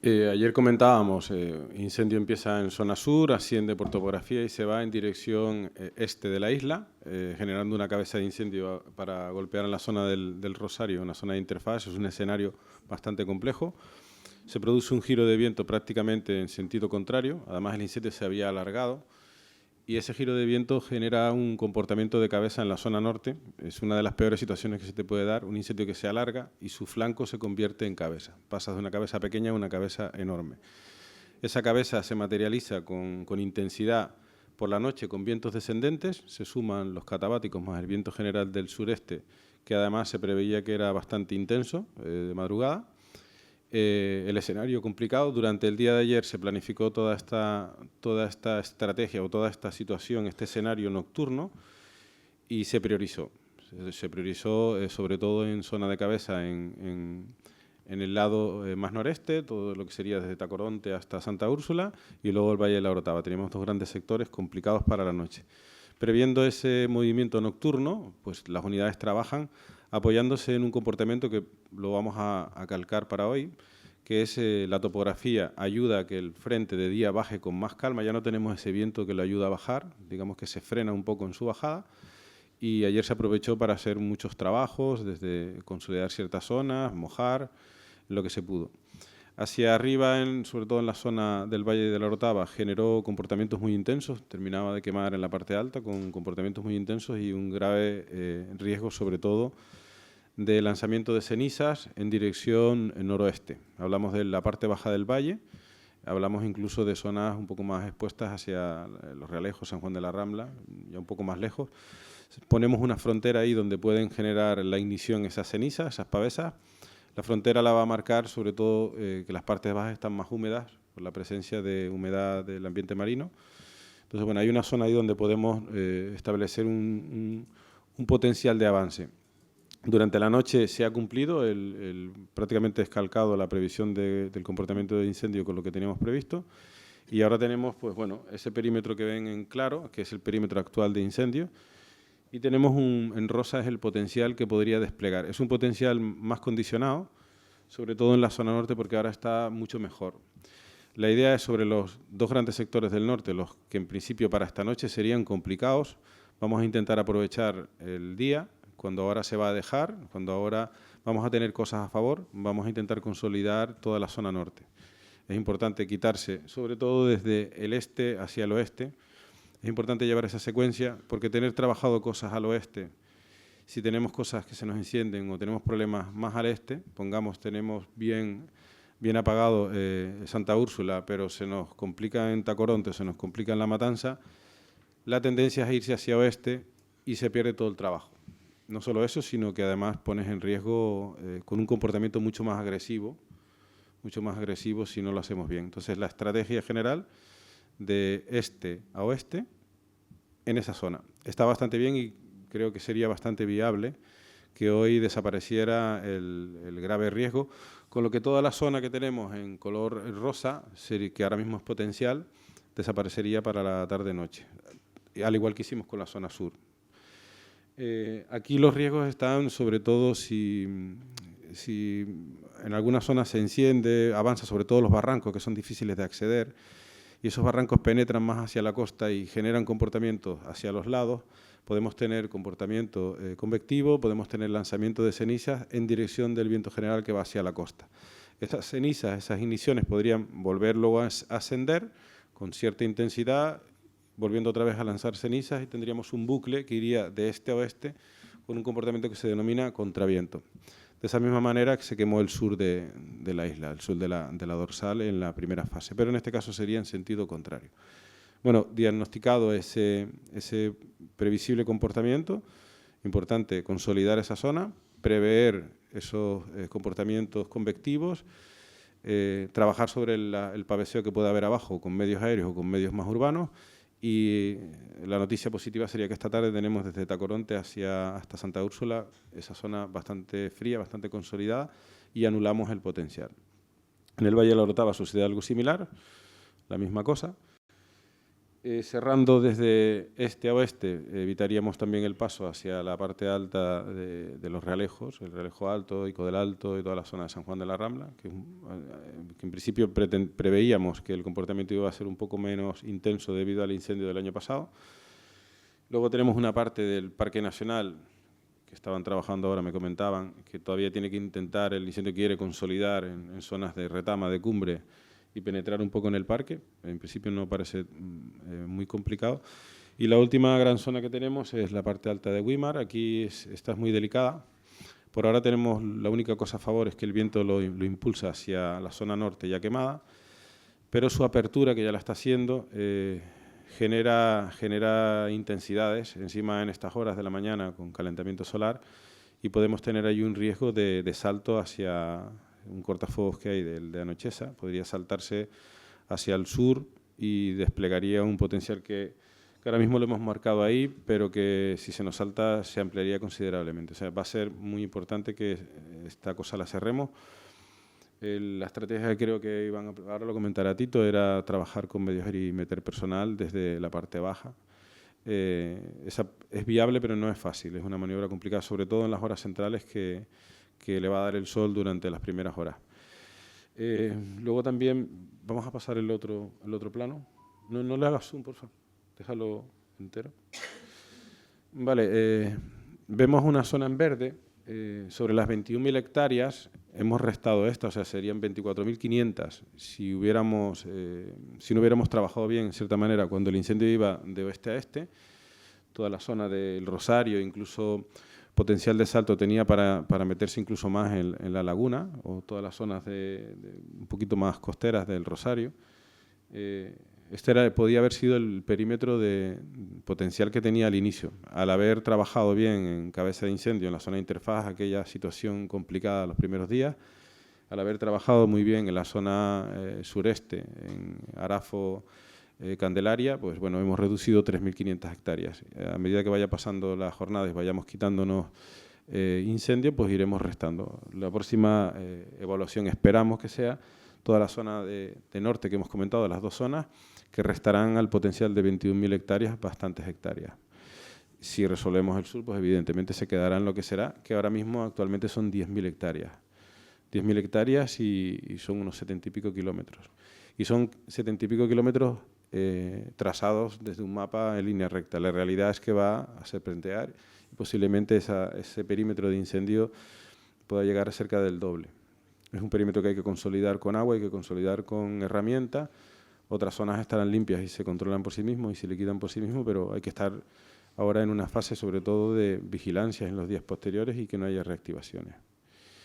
Ayer comentábamos, incendio empieza en zona sur, asciende por topografía y se va en dirección este de la isla, generando una cabeza de incendio para golpear en la zona del Rosario, una zona de interfaz. Es un escenario bastante complejo. Se produce un giro de viento prácticamente en sentido contrario, además el incendio se había alargado y ese giro de viento genera un comportamiento de cabeza en la zona norte. Es una de las peores situaciones que se te puede dar, un incendio que se alarga y su flanco se convierte en cabeza. Pasas de una cabeza pequeña a una cabeza enorme. Esa cabeza se materializa con intensidad por la noche con vientos descendentes, se suman los catabáticos más el viento general del sureste, que además se preveía que era bastante intenso de madrugada. El escenario complicado. Durante el día de ayer se planificó toda esta estrategia o toda esta situación, este escenario nocturno, y se priorizó. Se priorizó sobre todo en zona de cabeza, en el lado más noreste, todo lo que sería desde Tacoronte hasta Santa Úrsula, y luego el Valle de la Orotava. Teníamos dos grandes sectores complicados para la noche. Previendo ese movimiento nocturno, pues las unidades trabajan apoyándose en un comportamiento que lo vamos a calcar para hoy, que es la topografía ayuda a que el frente de día baje con más calma. Ya no tenemos ese viento que lo ayuda a bajar, digamos que se frena un poco en su bajada, y ayer se aprovechó para hacer muchos trabajos, desde consolidar ciertas zonas, mojar, lo que se pudo. Hacia arriba, sobre todo en la zona del Valle de la Orotava, generó comportamientos muy intensos, terminaba de quemar en la parte alta con comportamientos muy intensos y un grave riesgo, sobre todo, de lanzamiento de cenizas en dirección noroeste. Hablamos de la parte baja del valle, hablamos incluso de zonas un poco más expuestas hacia Los Realejos, San Juan de la Rambla, ya un poco más lejos. Ponemos una frontera ahí donde pueden generar la ignición esas cenizas, esas pavesas. La frontera la va a marcar sobre todo que las partes bajas están más húmedas por la presencia de humedad del ambiente marino. Entonces, bueno, hay una zona ahí donde podemos establecer un potencial de avance. Durante la noche se ha cumplido, prácticamente descalcado la previsión del comportamiento de incendio con lo que teníamos previsto. Y ahora tenemos, pues bueno, ese perímetro que ven en claro, que es el perímetro actual de incendio. Y tenemos en rosa es el potencial que podría desplegar. Es un potencial más condicionado, sobre todo en la zona norte, porque ahora está mucho mejor. La idea es sobre los dos grandes sectores del norte, los que en principio para esta noche serían complicados. Vamos a intentar aprovechar el día, cuando ahora se va a dejar, cuando ahora vamos a tener cosas a favor, vamos a intentar consolidar toda la zona norte. Es importante quitarse, sobre todo desde el este hacia el oeste. Es importante llevar esa secuencia, porque tener trabajado cosas al oeste, si tenemos cosas que se nos encienden o tenemos problemas más al este, pongamos, tenemos bien apagado Santa Úrsula, pero se nos complica en Tacoronte, se nos complica en La Matanza, la tendencia es a irse hacia oeste y se pierde todo el trabajo. No solo eso, sino que además pones en riesgo con un comportamiento mucho más agresivo si no lo hacemos bien. Entonces, la estrategia general de este a oeste en esa zona está bastante bien y creo que sería bastante viable que hoy desapareciera el grave riesgo, con lo que toda la zona que tenemos en color rosa, que ahora mismo es potencial, desaparecería para la tarde-noche, al igual que hicimos con la zona sur. Aquí los riesgos están sobre todo si en alguna zona se enciende, avanza sobre todo los barrancos que son difíciles de acceder, y esos barrancos penetran más hacia la costa y generan comportamientos hacia los lados. Podemos tener comportamiento convectivo, podemos tener lanzamiento de cenizas en dirección del viento general que va hacia la costa. Esas cenizas, esas igniciones podrían volver luego a ascender con cierta intensidad, volviendo otra vez a lanzar cenizas, y tendríamos un bucle que iría de este a oeste con un comportamiento que se denomina contraviento. De esa misma manera que se quemó el sur de la isla, el sur de la dorsal en la primera fase, pero en este caso sería en sentido contrario. Bueno, diagnosticado ese previsible comportamiento, importante consolidar esa zona, prever esos comportamientos convectivos, trabajar sobre el paveseo que pueda haber abajo con medios aéreos o con medios más urbanos. Y la noticia positiva sería que esta tarde tenemos desde Tacoronte hasta Santa Úrsula esa zona bastante fría, bastante consolidada, y anulamos el potencial. En el Valle de la Orotava sucede algo similar, la misma cosa. cerrando desde este a oeste, evitaríamos también el paso hacia la parte alta de los realejos, el Realejo Alto, Ico del Alto y toda la zona de San Juan de la Rambla, que en principio preveíamos que el comportamiento iba a ser un poco menos intenso debido al incendio del año pasado. Luego tenemos una parte del Parque Nacional, que estaban trabajando ahora, me comentaban, que todavía tiene que intentar, el incendio quiere consolidar en zonas de retama, de cumbre, y penetrar un poco en el parque. En principio no parece muy complicado. Y la última gran zona que tenemos es la parte alta de Güímar. Aquí esta es muy delicada. Por ahora tenemos la única cosa a favor es que el viento lo impulsa hacia la zona norte ya quemada, pero su apertura, que ya la está haciendo, genera intensidades encima en estas horas de la mañana con calentamiento solar, y podemos tener ahí un riesgo de salto hacia un cortafuegos que hay de Anocheza. Podría saltarse hacia el sur y desplegaría un potencial que ahora mismo lo hemos marcado ahí, pero que si se nos salta se ampliaría considerablemente. O sea, va a ser muy importante que esta cosa la cerremos. La estrategia que creo que ahora lo comentará Tito, era trabajar con medios aéreos y meter personal desde la parte baja. Esa es viable, pero no es fácil. Es una maniobra complicada, sobre todo en las horas centrales que le va a dar el sol durante las primeras horas. Luego también, vamos a pasar el otro plano. No le hagas zoom, por favor. Déjalo entero. Vale, vemos una zona en verde. Sobre las 21.000 hectáreas hemos restado esta, o sea, serían 24.500 si no hubiéramos trabajado bien, en cierta manera, cuando el incendio iba de oeste a este. Toda la zona del Rosario, incluso potencial de salto tenía para meterse incluso más en la laguna, o todas las zonas un poquito más costeras del Rosario. Este podía haber sido el perímetro de potencial que tenía al inicio. Al haber trabajado bien en cabeza de incendio, en la zona de interfaz, aquella situación complicada los primeros días, al haber trabajado muy bien en la zona sureste, en Arafo, Candelaria, pues bueno, hemos reducido 3.500 hectáreas. A medida que vaya pasando las jornadas y vayamos quitándonos incendios, pues iremos restando. La próxima evaluación esperamos que sea toda la zona de norte que hemos comentado, las dos zonas, que restarán al potencial de 21.000 hectáreas, bastantes hectáreas. Si resolvemos el sur, pues evidentemente se quedará en lo que será, que ahora mismo actualmente son 10.000 hectáreas. 10.000 hectáreas y son unos 70 y pico kilómetros. Y son 70 y pico kilómetros trazados desde un mapa en línea recta. La realidad es que va a serpentear y posiblemente ese perímetro de incendio pueda llegar a cerca del doble. Es un perímetro que hay que consolidar con agua, hay que consolidar con herramientas. Otras zonas estarán limpias y se controlan por sí mismos y se liquidan por sí mismos, pero hay que estar ahora en una fase sobre todo de vigilancia en los días posteriores y que no haya reactivaciones.